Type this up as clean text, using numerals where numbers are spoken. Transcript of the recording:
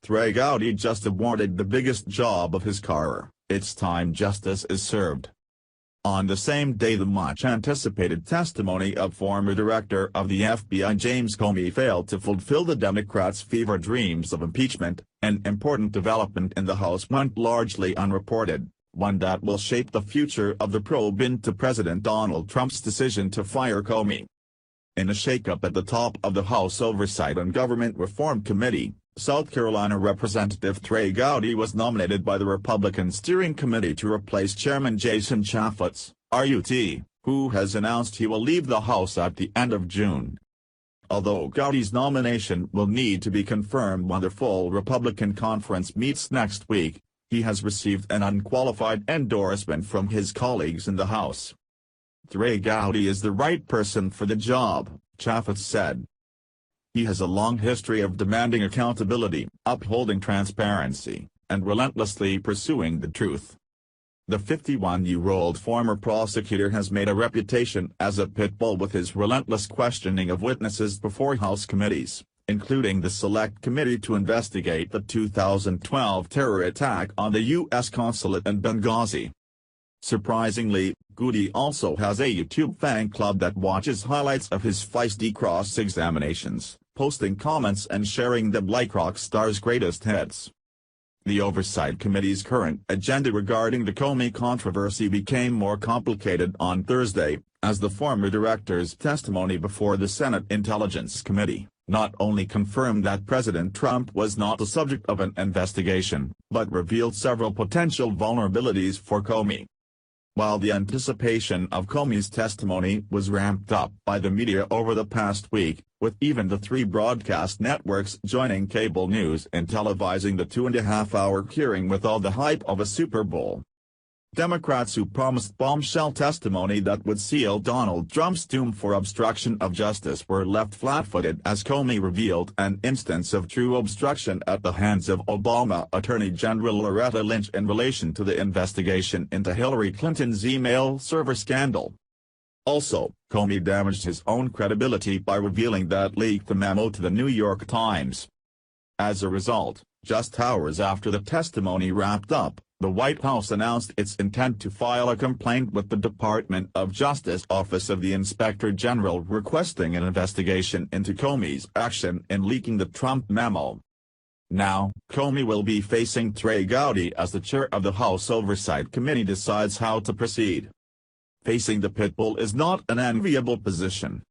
Trey Gowdy just awarded the biggest job of his career. It's time justice is served. On the same day the much-anticipated testimony of former director of the FBI James Comey failed to fulfill the Democrats' fever dreams of impeachment, an important development in the House went largely unreported, one that will shape the future of the probe into President Donald Trump's decision to fire Comey. In a shakeup at the top of the House Oversight and Government Reform Committee, South Carolina Representative Trey Gowdy was nominated by the Republican Steering Committee to replace Chairman Jason Chaffetz, RUT, who has announced he will leave the House at the end of June. Although Gowdy's nomination will need to be confirmed when the full Republican conference meets next week, he has received an unqualified endorsement from his colleagues in the House. Trey Gowdy is the right person for the job, Chaffetz said. He has a long history of demanding accountability, upholding transparency, and relentlessly pursuing the truth. The 51-year-old former prosecutor has made a reputation as a pit bull with his relentless questioning of witnesses before House committees, including the Select Committee to investigate the 2012 terror attack on the U.S. consulate in Benghazi. Surprisingly, Gowdy also has a YouTube fan club that watches highlights of his feisty cross-examinations, posting comments and sharing them like rock stars' greatest hits. The Oversight Committee's current agenda regarding the Comey controversy became more complicated on Thursday, as the former director's testimony before the Senate Intelligence Committee not only confirmed that President Trump was not the subject of an investigation, but revealed several potential vulnerabilities for Comey. While the anticipation of Comey's testimony was ramped up by the media over the past week, with even the three broadcast networks joining cable news in televising the 2.5-hour hearing with all the hype of a Super Bowl, Democrats who promised bombshell testimony that would seal Donald Trump's doom for obstruction of justice were left flat-footed as Comey revealed an instance of true obstruction at the hands of Obama Attorney General Loretta Lynch in relation to the investigation into Hillary Clinton's email server scandal. Also, Comey damaged his own credibility by revealing that leaked the memo to the New York Times. As a result, just hours after the testimony wrapped up, the White House announced its intent to file a complaint with the Department of Justice Office of the Inspector General requesting an investigation into Comey's action in leaking the Trump memo. Now, Comey will be facing Trey Gowdy as the chair of the House Oversight Committee decides how to proceed. Facing the pit bull is not an enviable position,